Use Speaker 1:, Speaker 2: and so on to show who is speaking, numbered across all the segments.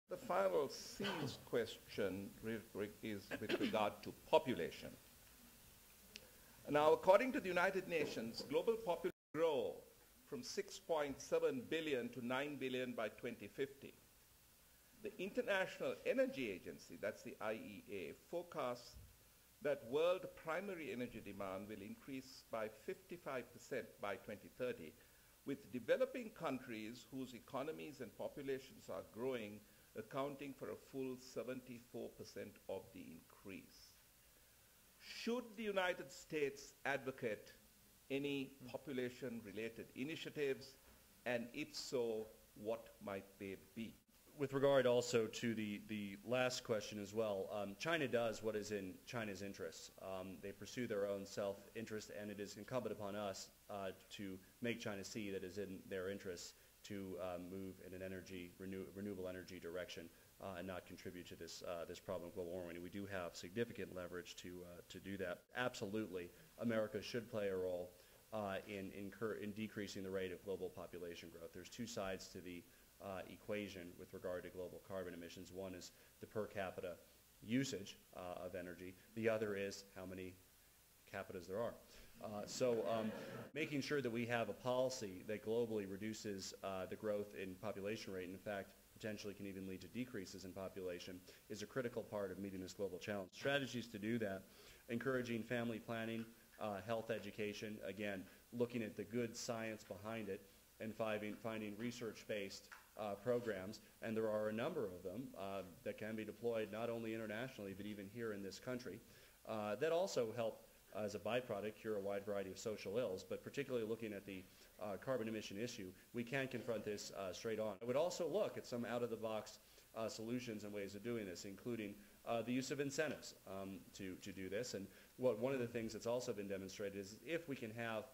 Speaker 1: The final seized question is with regard to population. Now, according to the United Nations, global population will grow from 6.7 billion to 9 billion by 2050. The International Energy Agency, that's the IEA, forecasts that world primary energy demand will increase by 55% by 2030, with developing countries whose economies and populations are growing accounting for a full 74% of the increase. Should the United States advocate any population-related initiatives, and if so, what might they be?
Speaker 2: With regard also to the last question as well, China does what is in China's interests. They pursue their own self-interest, and it is incumbent upon us to make China see that it is in their interests to move in an renewable energy direction and not contribute to this problem of global warming. And we do have significant leverage to do that. Absolutely, America should play a role in decreasing the rate of global population growth. There's two sides to the equation with regard to global carbon emissions. One is the per capita usage of energy. The other is how many capitas there are. So making sure that we have a policy that globally reduces the growth in population rate, and in fact potentially can even lead to decreases in population, is a critical part of meeting this global challenge. Strategies to do that: encouraging family planning, health education, again looking at the good science behind it, and finding research-based programs, and there are a number of them that can be deployed not only internationally but even here in this country that also help as a byproduct cure a wide variety of social ills. But particularly looking at the carbon emission issue, we can confront this straight on. I would also look at some out-of-the-box solutions and ways of doing this, including the use of incentives to do this. And one of the things that's also been demonstrated is if we can have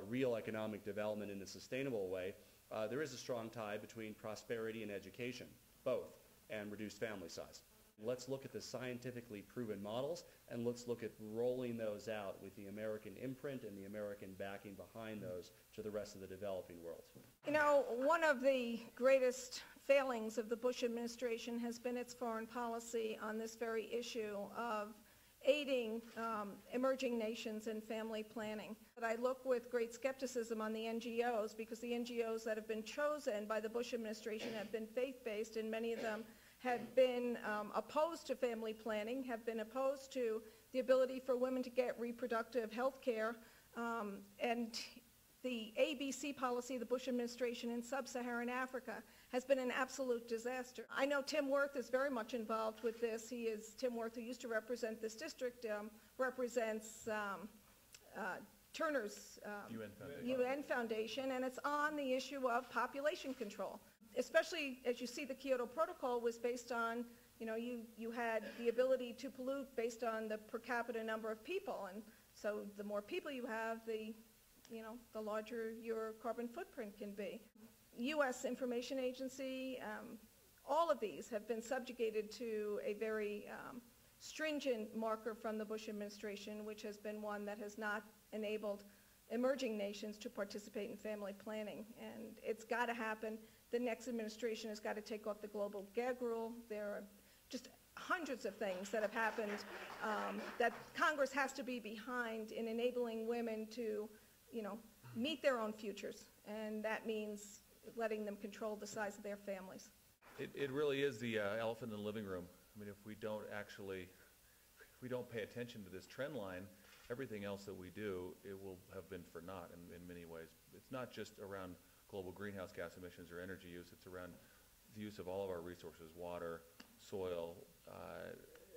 Speaker 2: real economic development in a sustainable way, there is a strong tie between prosperity and education, both, and reduced family size. Let's look at the scientifically proven models, and let's look at rolling those out with the American imprint and the American backing behind those to the rest of the developing world.
Speaker 3: You know, one of the greatest failings of the Bush administration has been its foreign policy on this very issue of aiding emerging nations in family planning. But I look with great skepticism on the NGOs, because the NGOs that have been chosen by the Bush administration have been faith-based, and many of them have been opposed to family planning, have been opposed to the ability for women to get reproductive health care, and the ABC policy of the Bush administration in sub-Saharan Africa has been an absolute disaster. I know Tim Wirth is very much involved with this. Tim Wirth, who used to represent this district, represents Turner's UN Foundation, and it's on the issue of population control. Especially as you see, the Kyoto Protocol was based on, you had the ability to pollute based on the per capita number of people, and so the more people you have, the larger your carbon footprint can be. U.S. Information Agency, all of these have been subjugated to a very stringent marker from the Bush administration, which has been one that has not enabled emerging nations to participate in family planning. And it's got to happen. The next administration has got to take off the global gag rule. There are just hundreds of things that have happened that Congress has to be behind in enabling women to meet their own futures, and that means letting them control the size of their families.
Speaker 4: It really is the elephant in the living room. I mean, if we don't pay attention to this trend line, everything else that we do, it will have been for naught in many ways. It's not just around global greenhouse gas emissions or energy use, it's around the use of all of our resources, water, soil,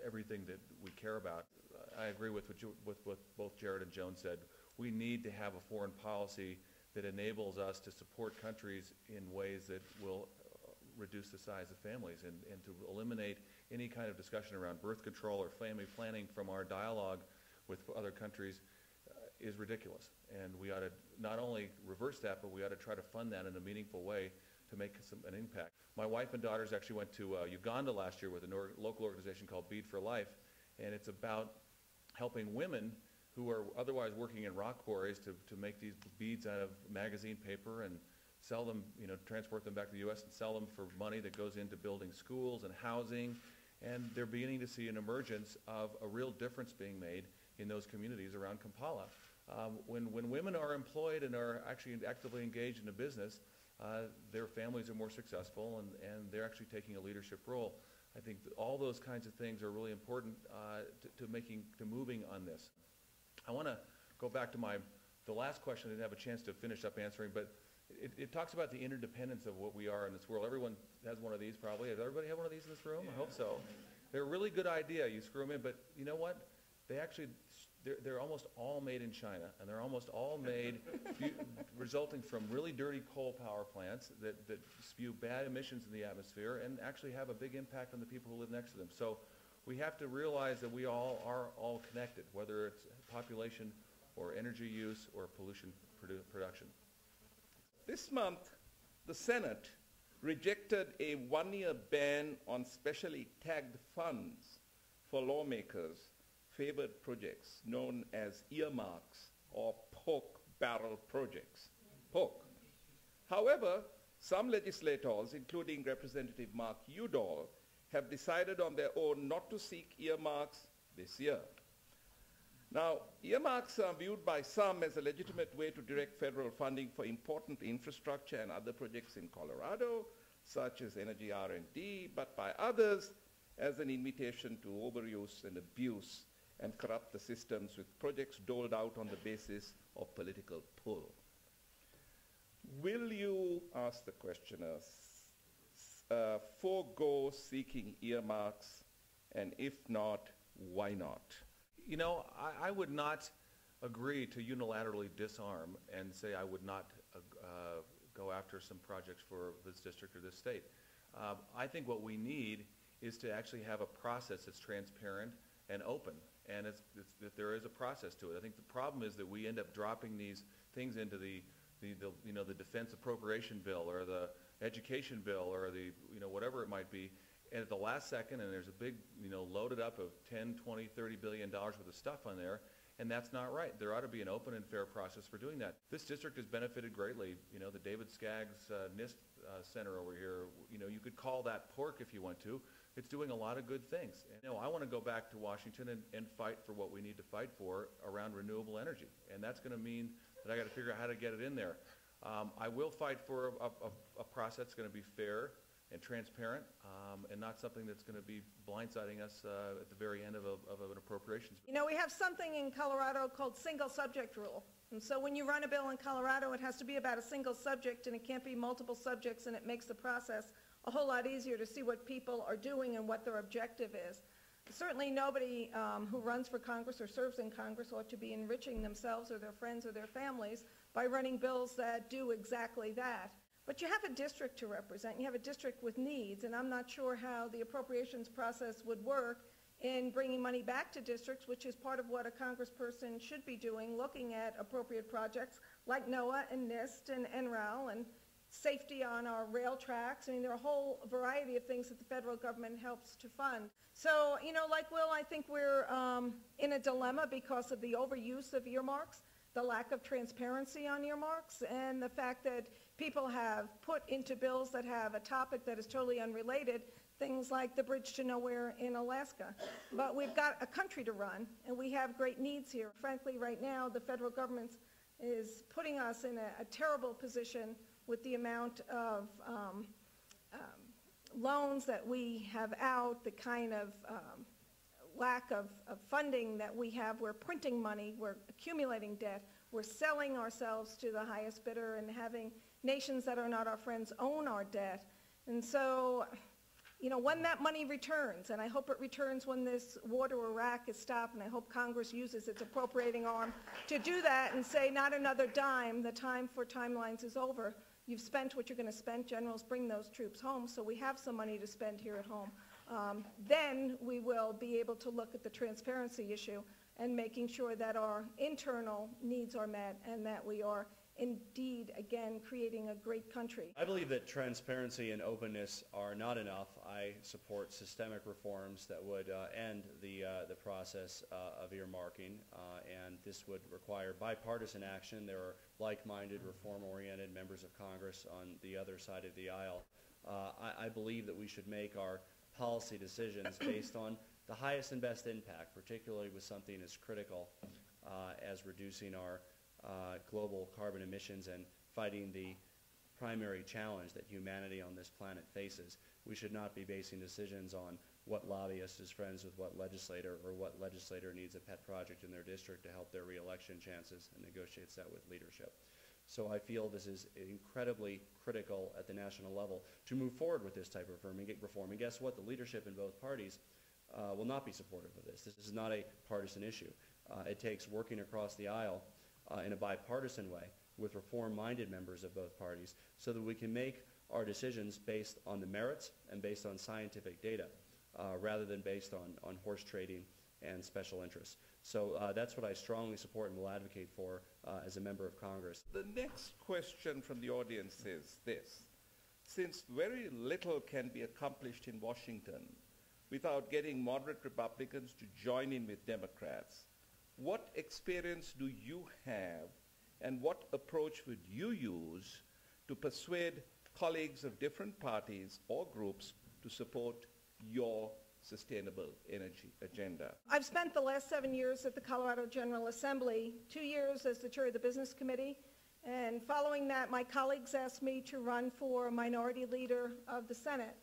Speaker 4: everything that we care about. I agree with what both Jared and Joan said. We need to have a foreign policy that enables us to support countries in ways that will reduce the size of families and to eliminate any kind of discussion around birth control or family planning from our dialogue with other countries is ridiculous. And we ought to not only reverse that, but we ought to try to fund that in a meaningful way to make an impact. My wife and daughters actually went to Uganda last year with a local organization called Bead for Life, and it's about helping women who are otherwise working in rock quarries to make these beads out of magazine paper and sell them, transport them back to the U.S. and sell them for money that goes into building schools and housing. And they're beginning to see an emergence of a real difference being made in those communities around Kampala. When women are employed and are actually actively engaged in a business, their families are more successful, and they're actually taking a leadership role. I think that all those kinds of things are really important to moving on this. I want to go back to the last question I didn't have a chance to finish up answering, but it talks about the interdependence of what we are in this world. Everyone has one of these probably. Does everybody have one of these in this room? I hope so. They're a really good idea. You screw them in, but you know what? They're almost all made in China, and they're almost all made resulting from really dirty coal power plants that spew bad emissions in the atmosphere and actually have a big impact on the people who live next to them. So we have to realize that we all are all connected, whether it's population or energy use or pollution production.
Speaker 1: This month, the Senate rejected a one-year ban on specially tagged funds for lawmakers' favored projects known as earmarks or pork barrel projects. Pork. However, some legislators, including Representative Mark Udall, have decided on their own not to seek earmarks this year. Now, earmarks are viewed by some as a legitimate way to direct federal funding for important infrastructure and other projects in Colorado, such as energy R&D, but by others as an invitation to overuse and abuse and corrupt the systems with projects doled out on the basis of political pull. Will you, ask the questioner, forego seeking earmarks, and if not, why not?
Speaker 4: I would not agree to unilaterally disarm and say I would not go after some projects for this district or this state. I think what we need is to actually have a process that's transparent and open, and that there is a process to it. I think the problem is that we end up dropping these things into the defense appropriation bill or the education bill or the whatever it might be, and at the last second, and there's a big loaded up of 10, 20, 30 billion dollars worth of stuff on there, and that's not right. There ought to be an open and fair process for doing that. This district has benefited greatly. The David Skaggs NIST Center over here, you could call that pork if you want to. It's doing a lot of good things. And, I want to go back to Washington and fight for what we need to fight for around renewable energy, and that's going to mean that I got to figure out how to get it in there. I will fight for a process that's going to be fair and transparent, and not something that's going to be blindsiding us at the very end of an appropriations bill.
Speaker 3: We have something in Colorado called single subject rule. And so when you run a bill in Colorado, it has to be about a single subject, and it can't be multiple subjects, and it makes the process a whole lot easier to see what people are doing and what their objective is. Certainly nobody who runs for Congress or serves in Congress ought to be enriching themselves or their friends or their families by running bills that do exactly that. But you have a district to represent. You have a district with needs, and I'm not sure how the appropriations process would work in bringing money back to districts, which is part of what a congressperson should be doing, looking at appropriate projects like NOAA and NIST and NREL and safety on our rail tracks. I mean, there are a whole variety of things that the federal government helps to fund. So, like Will, I think we're in a dilemma because of the overuse of earmarks, the lack of transparency on earmarks, and the fact that people have put into bills that have a topic that is totally unrelated, things like the bridge to nowhere in Alaska. But we've got a country to run, and we have great needs here. Frankly, right now, the federal government is putting us in a terrible position with the amount of loans that we have out, the kind of lack of funding that we have. We're printing money, we're accumulating debt, we're selling ourselves to the highest bidder and having nations that are not our friends own our debt. And so, when that money returns, and I hope it returns when this war to Iraq is stopped, and I hope Congress uses its appropriating arm to do that and say, not another dime, the time for timelines is over. You've spent what you're going to spend. Generals, bring those troops home, so we have some money to spend here at home. Then we will be able to look at the transparency issue and making sure that our internal needs are met and that we are indeed, again, creating a great country.
Speaker 2: I believe that transparency and openness are not enough. I support systemic reforms that would end the process of earmarking, and this would require bipartisan action. There are like-minded, reform-oriented members of Congress on the other side of the aisle. I believe that we should make our policy decisions based on the highest and best impact, particularly with something as critical as reducing our global carbon emissions and fighting the primary challenge that humanity on this planet faces. We should not be basing decisions on what lobbyist is friends with what legislator, or what legislator needs a pet project in their district to help their reelection chances and negotiates that with leadership. So I feel this is incredibly critical at the national level to move forward with this type of reform. And guess what? The leadership in both parties will not be supportive of this. This is not a partisan issue. It takes working across the aisle in a bipartisan way with reform-minded members of both parties so that we can make our decisions based on the merits and based on scientific data rather than based on horse trading and special interests. So that's what I strongly support and will advocate for as a member of Congress.
Speaker 1: The next question from the audience is this. Since very little can be accomplished in Washington without getting moderate Republicans to join in with Democrats, what experience do you have and what approach would you use to persuade colleagues of different parties or groups to support your sustainable energy agenda?
Speaker 3: I've spent the last 7 years at the Colorado General Assembly, 2 years as the chair of the Business Committee, and following that, my colleagues asked me to run for minority leader of the Senate.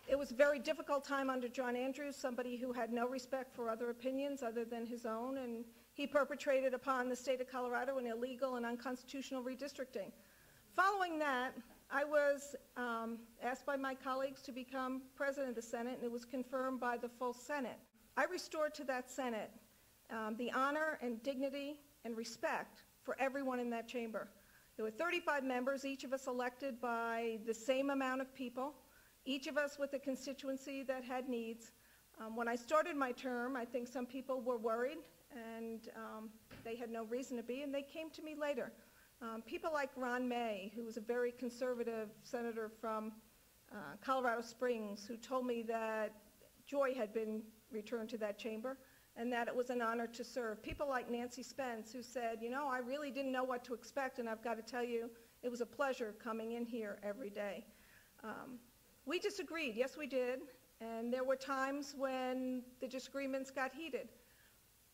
Speaker 3: It was a very difficult time under John Andrews, somebody who had no respect for other opinions other than his own, and he perpetrated upon the state of Colorado an illegal and unconstitutional redistricting. Following that, I was asked by my colleagues to become president of the Senate, and it was confirmed by the full Senate. I restored to that Senate the honor and dignity and respect for everyone in that chamber. There were 35 members, each of us elected by the same amount of people, each of us with a constituency that had needs. When I started my term, I think some people were worried, and they had no reason to be, and they came to me later. People like Ron May, who was a very conservative senator from Colorado Springs, who told me that joy had been returned to that chamber and that it was an honor to serve. People like Nancy Spence, who said, you know, I really didn't know what to expect, and I've got to tell you, it was a pleasure coming in here every day. We disagreed, yes we did, and there were times when the disagreements got heated.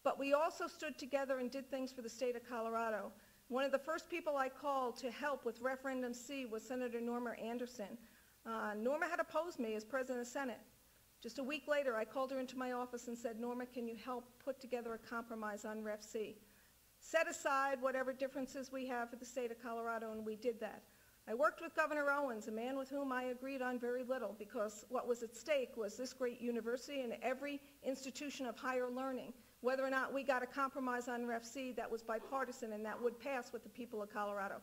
Speaker 3: But we also stood together and did things for the state of Colorado. One of the first people I called to help with Referendum C was Senator Norma Anderson. Norma had opposed me as president of the Senate. Just a week later, I called her into my office and said, Norma, can you help put together a compromise on Ref C? Set aside whatever differences we have for the state of Colorado, and we did that. I worked with Governor Owens, a man with whom I agreed on very little, because what was at stake was this great university and every institution of higher learning. Whether or not we got a compromise on Ref C that was bipartisan and that would pass with the people of Colorado.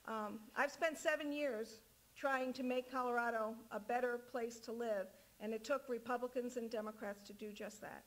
Speaker 3: I've spent 7 years trying to make Colorado a better place to live, and it took Republicans and Democrats to do just that.